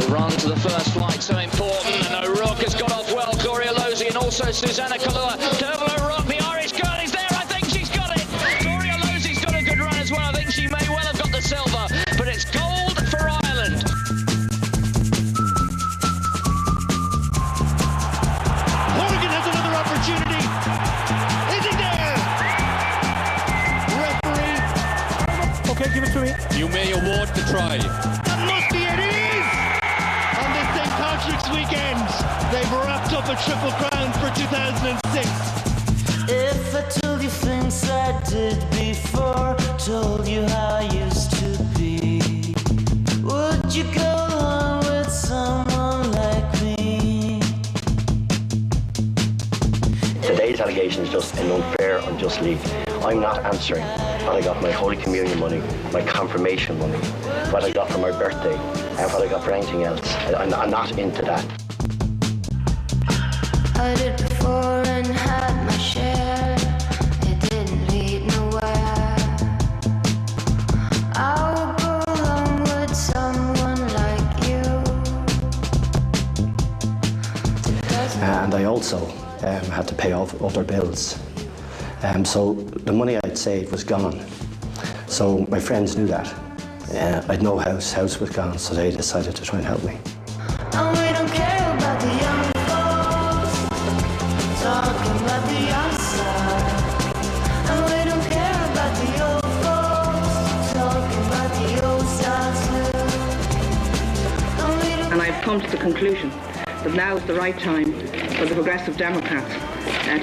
The run to the first flight so important, and O'Rourke has got off well. Gloria Losey and also Susanna Kalua. Derval O'Rourke, the Irish girl, is there. I think she's got it. Gloria Losey's got a good run as well. I think she may well have got the silver, but it's gold for Ireland. Horgan has another opportunity. Is he there? Referee. Okay, give it to me. You may award the try. That must be it is! On this St. Patrick's weekend, they've wrapped up a triple crown for 2006. If I told you things I did before, told you how I used to be, would you go on with someone like me? Today's allegation is just an unfair, unjust league. I'm not answering what I got for my Holy Communion money, my confirmation money, what I got for my birthday, and what I got for anything else. I'm not into that. I did before and had my share. It didn't lead nowhere. I would go along with someone like you. And I also had to pay off other bills. So the money I'd saved was gone. So my friends knew that. I'd no house was gone, so they decided to try and help me. And we don't care about the young folks talking about the outside. And we don't care about the old folks talking about the old style too. And I've come to the conclusion that now is the right time for the Progressive Democrats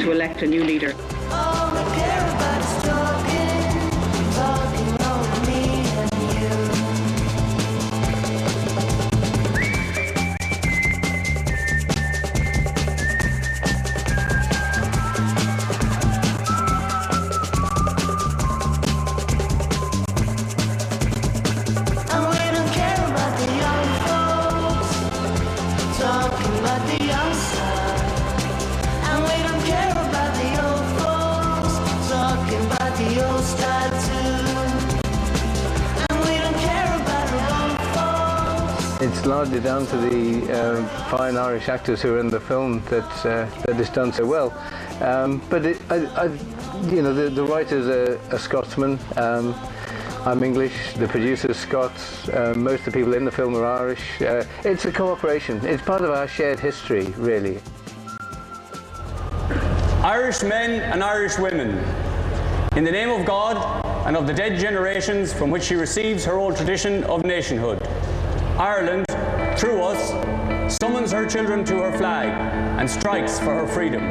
to elect a new leader. All we care about is talking over me and you. And we don't care about the young folks talking about the outside. And we don't care about the old folks talking about the old style too. And we don't care about the young folks. It's largely down to the fine Irish actors who are in the film that it's done so well. But you know, the writer's a Scotsman. I'm English. The producer's Scots. Most of the people in the film are Irish. It's a cooperation. It's part of our shared history, really. Irish men and Irish women, in the name of God and of the dead generations from which she receives her old tradition of nationhood, Ireland, through us, summons her children to her flag and strikes for her freedom.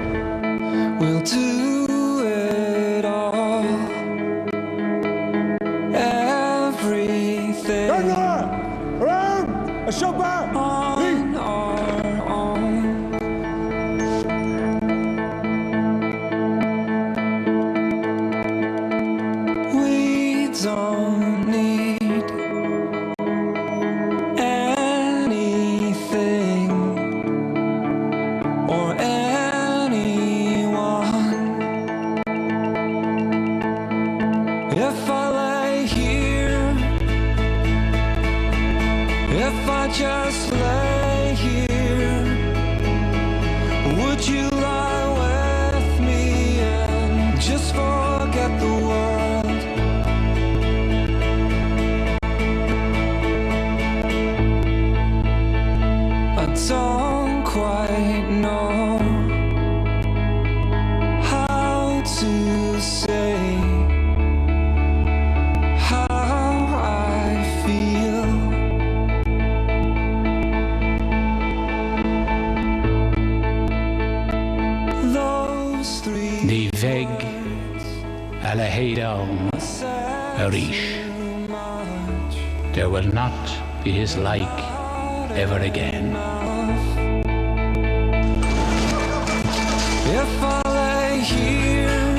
We'll do it all. Everything on our own. We don't need anything or anyone. If I lay here, if I just lay here, would you lie with me and just forget the world? I don't quite know how to say how I feel. Those three Ní bheidh a la héireann arís. There will not be his like ever again. If I lay here,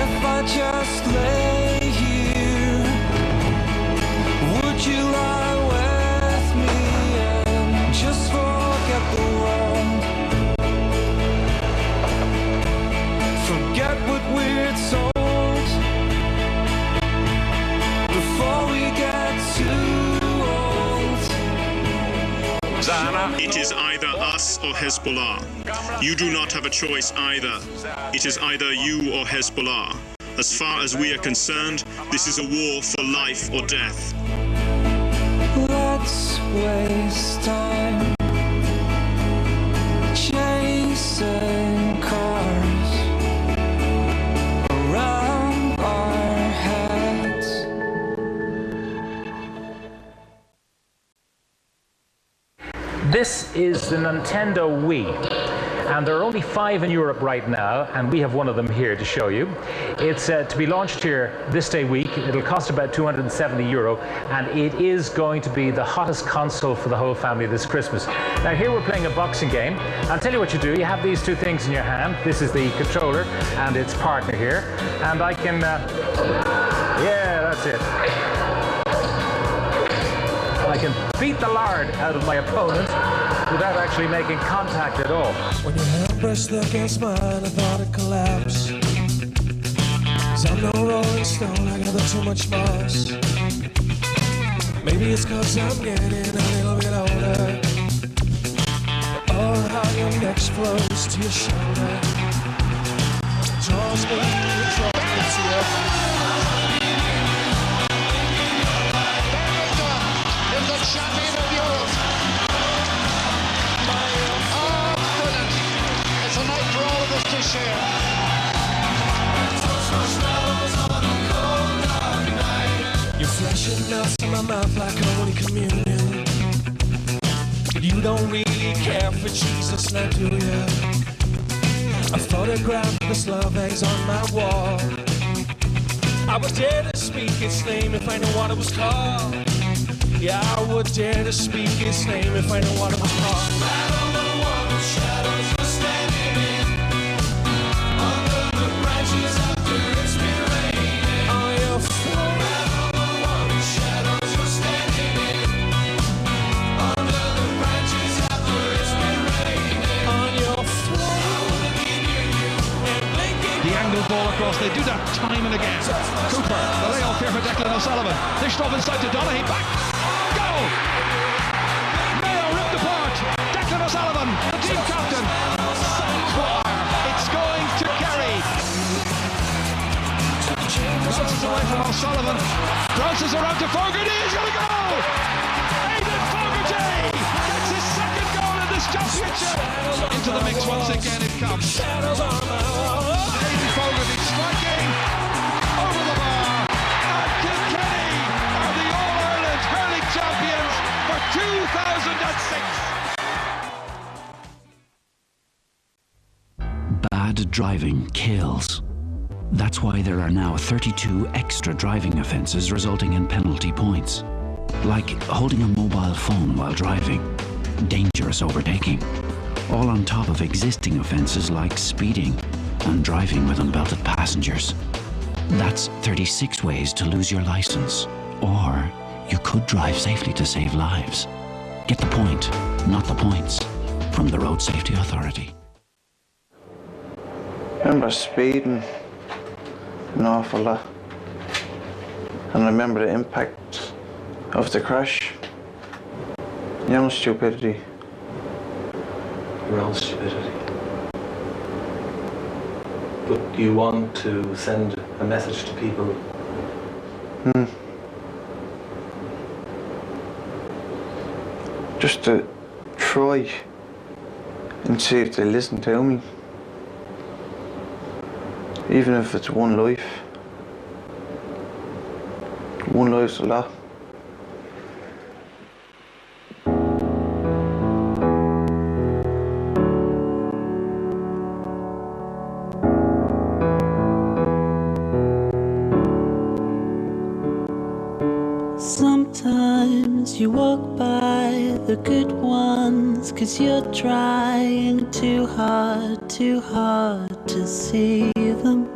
if I just lay here, would you lie with me and just forget the world? Forget what we're told before we get too old. It is either us or Hezbollah. You do not have a choice either. It is either you or Hezbollah. As far as we are concerned, this is a war for life or death. Let's waste time chasing cars around our heads. This is the Nintendo Wii, and there are only 5 in Europe right now, and we have one of them here to show you. It's to be launched here this day week. It'll cost about €270, and it is going to be the hottest console for the whole family this Christmas. Now here we're playing a boxing game. I'll tell you what you do. You have these two things in your hand. This is the controller and its partner here, and I can, yeah, that's it. I can beat the lard out of my opponent without actually making contact at all. When your hand pressed against mine, I thought it collapsed. 'Cause I'm no Rolling Stone, I gather too much moss. Maybe it's 'cause I'm getting a little bit older. Oh, how your neck flows to your shoulder. Draws me to you. Is the champion of Europe. Oh, brilliant. It's a night for all of us to share. You're flashing nuts in my mouth like Holy Communion. But you don't really care for Jesus, now do ya? A photograph of this love hangs on my wall. I would dare to speak its name if I knew what it was called. Yeah, I would dare to speak its name if I knew what it was called. Rattle the warm shadows we're standing in, under the branches after it's been raining. On your floor. Rattle the warm shadows we're standing in, under the branches after it's been raining. On your floor. The angled ball across, they do that time and again. Cooper, the layoff here for Declan O'Sullivan. Dished off inside to Donaghy, back. Goal! Mayo ripped apart. Declan O'Sullivan, the team captain. It's going to Kerry. Bounces away from O'Sullivan. Bounces around to Fogarty. He's going to go! Aidan Fogarty gets his second goal in this championship. Into the mix once again it comes. Aidan Fogarty striking over the bar. And Kilkenny are the All-Ireland hurling champions for 2006. Bad driving kills. That's why there are now 32 extra driving offences resulting in penalty points. Like holding a mobile phone while driving, dangerous overtaking, all on top of existing offences like speeding and driving with unbelted passengers. That's 36 ways to lose your licence. Or you could drive safely to save lives. Get the point, not the points. From the Road Safety Authority. I remember speeding an awful lot. And I remember the impact of the crash. Your own stupidity. Your own stupidity. But you want to send a message to people? Just to try and see if they listen to me. Even if it's one life. One life's a lot. Sometimes you walk by the good ones 'cause you're trying too hard to see them.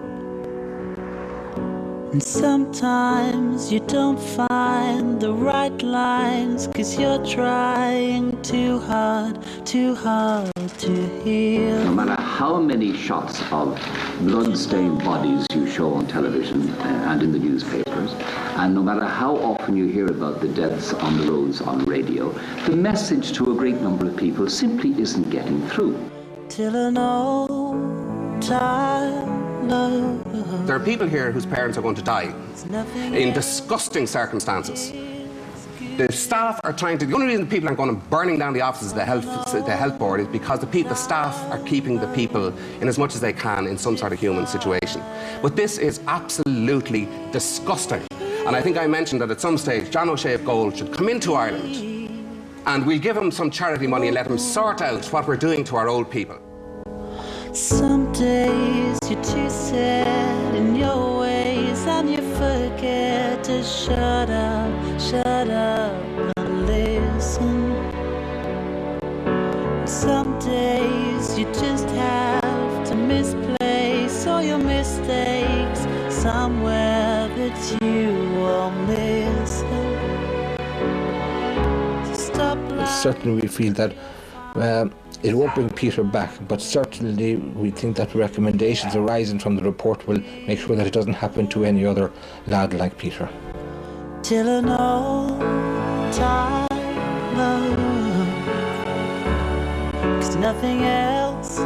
And sometimes you don't find the right lines 'cause you're trying too hard to heal. No matter how many shots of blood-stained bodies you show on television and in the newspapers, and no matter how often you hear about the deaths on the roads on radio, the message to a great number of people simply isn't getting through. Till an old time love. There are people here whose parents are going to die in disgusting circumstances. The staff are trying to, the only reason people aren't going and burning down the offices of the health board is because the staff are keeping the people in as much as they can in some sort of human situation. But this is absolutely disgusting. And I think I mentioned that at some stage, John O'Shea of Gold should come into Ireland and we'll give him some charity money and let him sort out what we're doing to our old people. Some days you're too sad in your ways and you forget to shut up and listen. Some days you just have to misplace all your mistakes somewhere that you are missing. Certainly we feel that it won't bring Peter back, but certainly we think that recommendations arising from the report will make sure that it doesn't happen to any other lad like Peter. Till an old time love, 'cause nothing else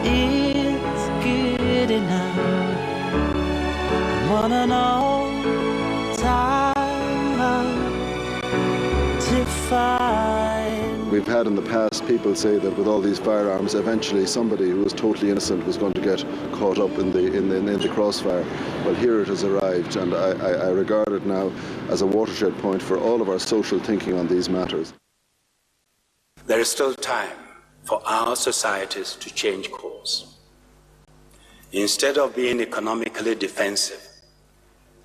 is good enough. I want an old time love to find. We've had in the past people say that with all these firearms, eventually somebody who was totally innocent was going to get caught up in the crossfire. Well, here it has arrived, and I regard it now as a watershed point for all of our social thinking on these matters. There is still time for our societies to change course. Instead of being economically defensive,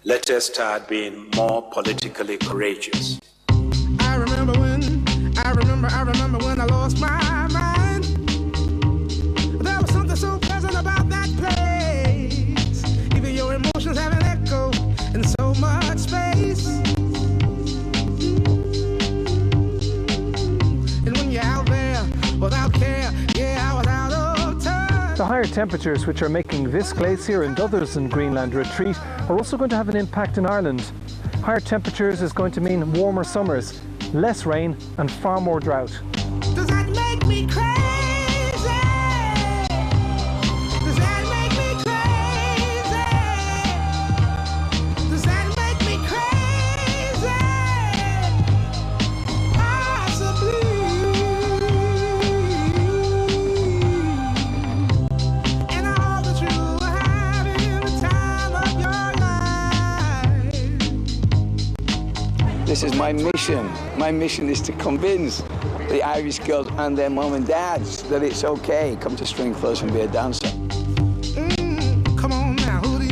let us start being more politically courageous. I remember when I lost my mind. There was something so pleasant about that place. Even your emotions have an echo in so much space. And when you're out there without care, yeah, I was out of touch. The higher temperatures which are making this glacier and others in Greenland retreat are also going to have an impact in Ireland. Higher temperatures is going to mean warmer summers, less rain and far more drought. Does that make me crazy? Does that make me crazy? Does that make me crazy? Possibly. And I hope that you are having the time of your life. This is my mission. My mission is to convince the Irish girls and their mum and dads that it's okay. Come to Stringfellowes and be a dancer. Come on now, who do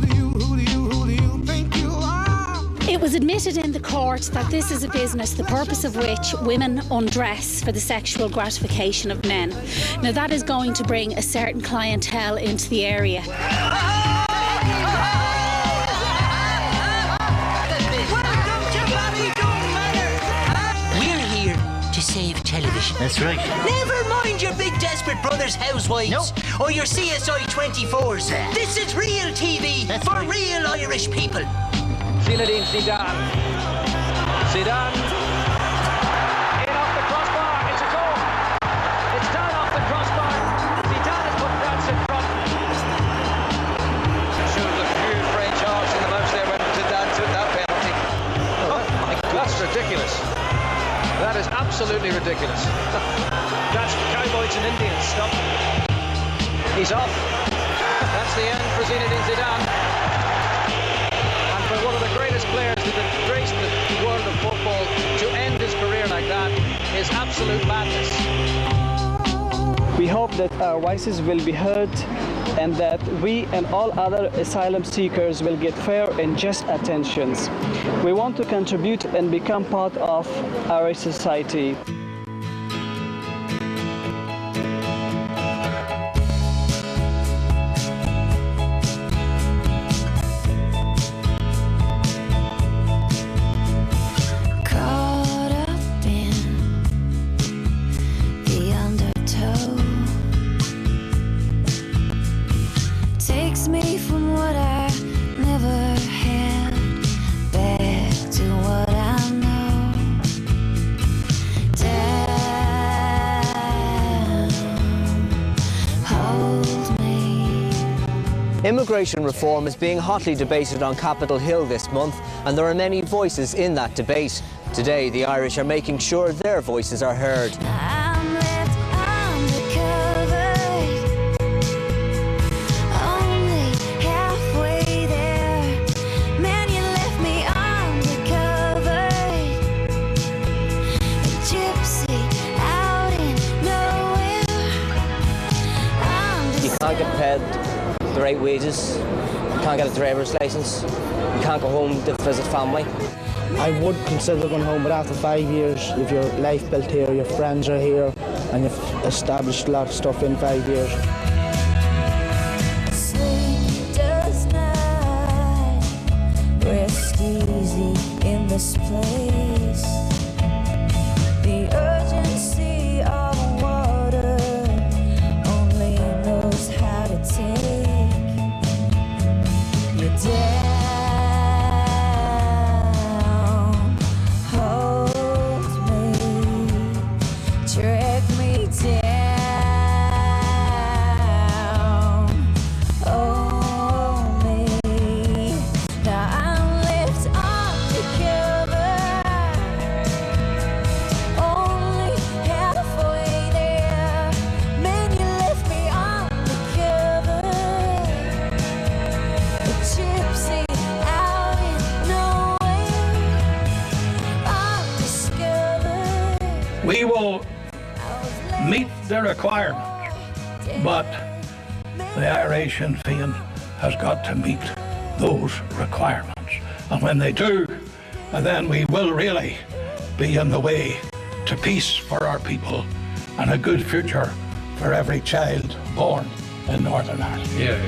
you think you are? It was admitted in the court that this is a business the purpose of which women undress for the sexual gratification of men. Now that is going to bring a certain clientele into the area. Save television. That's right. Never mind your big Desperate Brothers housewives or your CSI 24s. This is real TV for real Irish people. Zinedine Zidane. Zidane. In off the crossbar. It's a goal. It's down off the crossbar. Zidane has put France in front. Should have huge Ray Charles in the match there when Zidane took that penalty. Oh my God. That's ridiculous. That is absolutely ridiculous. That's Cowboys and Indians. Stop. He's off. That's the end for Zinedine Zidane. And for one of the greatest players to grace the world of football, to end his career like that is absolute madness. We hope that our voices will be heard and that we and all other asylum seekers will get fair and just attentions. We want to contribute and become part of our society. Caught up in the undertow. Immigration reform is being hotly debated on Capitol Hill this month, and there are many voices in that debate. Today, the Irish are making sure their voices are heard. You can't get paid the right wages, you can't get a driver's license, you can't go home to visit family. I would consider going home, but after 5 years, if your life built here, your friends are here, and you've established a lot of stuff in 5 years. Sleep does not rest easy in this place. The urgency of water only knows how to take you down. We will meet the requirements, but the Irish Sinn Féin has got to meet those requirements. And when they do, then we will really be on the way to peace for our people and a good future for every child born in Northern Ireland. Yeah.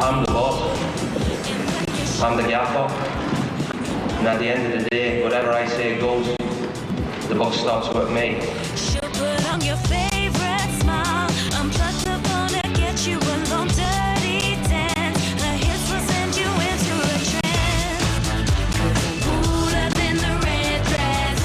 I'm the boss. I'm the gaffer. And at the end of the day, whatever I say goes. The buck stops with me. She'll put on your favorite smile. I'm plucked up gonna get you a long dirty dance. The hits will send you into a trance. Cooler than the red dress.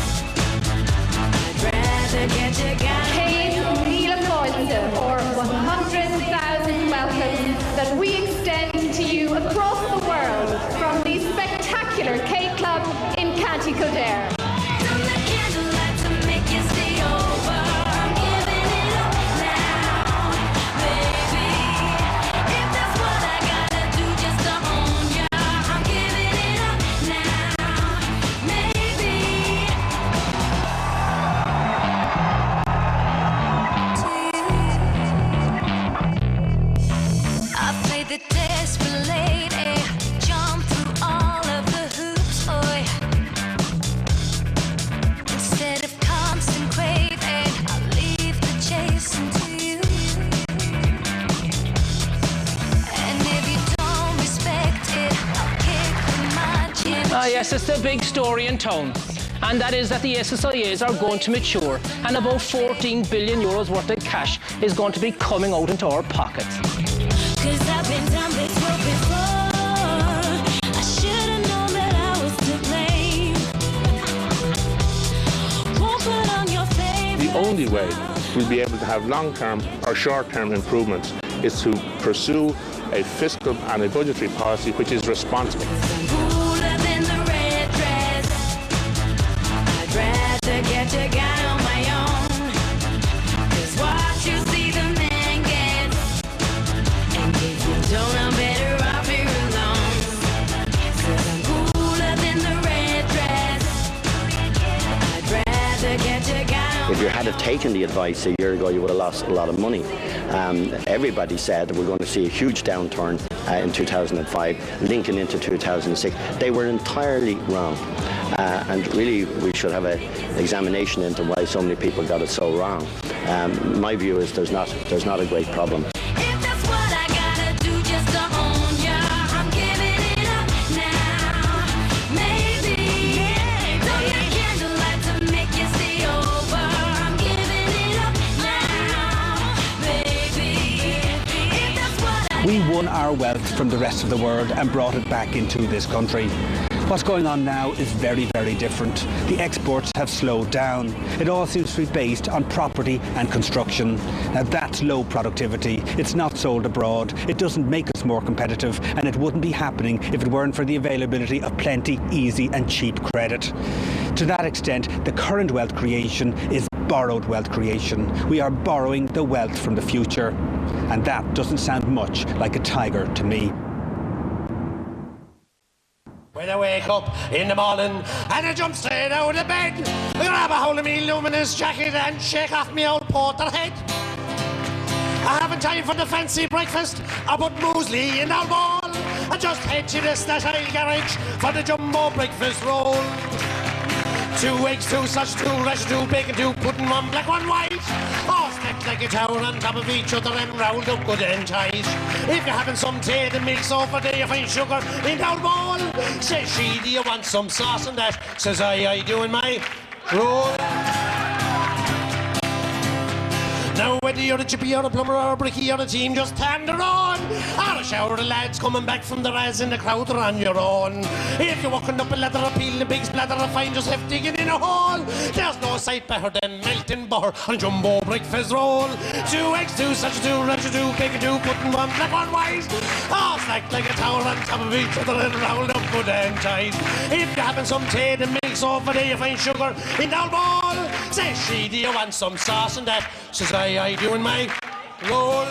I'd rather get you guy. Kate Neil Foyster for 100,000 welcomes that we extend to you across the world from the spectacular K Club in County Kildare. yes, it's the big story in town, and that is that the SSIAs are going to mature, and about 14 billion euros worth of cash is going to be coming out into our pockets. 'Cause I've been down this road before. I should have known that I was to blame. Won't put on your favorite. The only way we'll be able to have long-term or short-term improvements is to pursue a fiscal and a budgetary policy which is responsible. Cooler than the red dress. I'd rather get you got on my own. 'Cause what you see the man gets. And if you don't, I'm better off here alone. 'Cause I'm cooler than the red dress. I'd rather get you got on. If you had have taken the advice a year ago, you would have lost a lot of money. Everybody said that we're going to see a huge downturn in 2005, linking into 2006. They were entirely wrong. And really, we should have an examination into why so many people got it so wrong. My view is there's not a great problem. If that's what I gotta do just to own ya, I'm giving it up now. Maybe don't get candlelight to make you stay over. I'm giving it up now, baby. If that's what I We won our wealth from the rest of the world and brought it back into this country. What's going on now is very, very different. The exports have slowed down. It all seems to be based on property and construction. Now that's low productivity. It's not sold abroad. It doesn't make us more competitive, and it wouldn't be happening if it weren't for the availability of plenty, easy and cheap credit. To that extent, the current wealth creation is borrowed wealth creation. We are borrowing the wealth from the future. And that doesn't sound much like a tiger to me. When I wake up in the morning and I jump straight out of bed, I grab a hold of me luminous jacket and shake off me old porter head. I haven't time for the fancy breakfast, I put muesli in our bowl. I just head to the Stash Aisle garage for the jumbo breakfast roll. 2 eggs, 2 sausage, 2 rasher, 2 bacon, 2 pudding, 1 black, 1 white. All stacked like a tower on top of each other and rolled up good and tight. If you're having some tea, the milk's over there, you find sugar in our bowl. Says she, do you want some sauce and that? Says I doing my roll. Now whether you're a chippy or a plumber or a bricky or a team, just stand around. Or a shower of lads coming back from the raz in the crowd are on your own. If you're walking up a ladder, a peel the big splatter, a find yourself digging in a hole. There's no sight better than melting butter on jumbo breakfast roll. 2 eggs, 2 sausage, 2 rasher, 2 bacon, 2 pudding, 1 black, 1 white. All stacked like a tower on top of each other and rolled up good and tight. If you're having some tea, the milk's over there, you find sugar in the bowl. Says she, do you want some sauce and that? Says I doing my roll.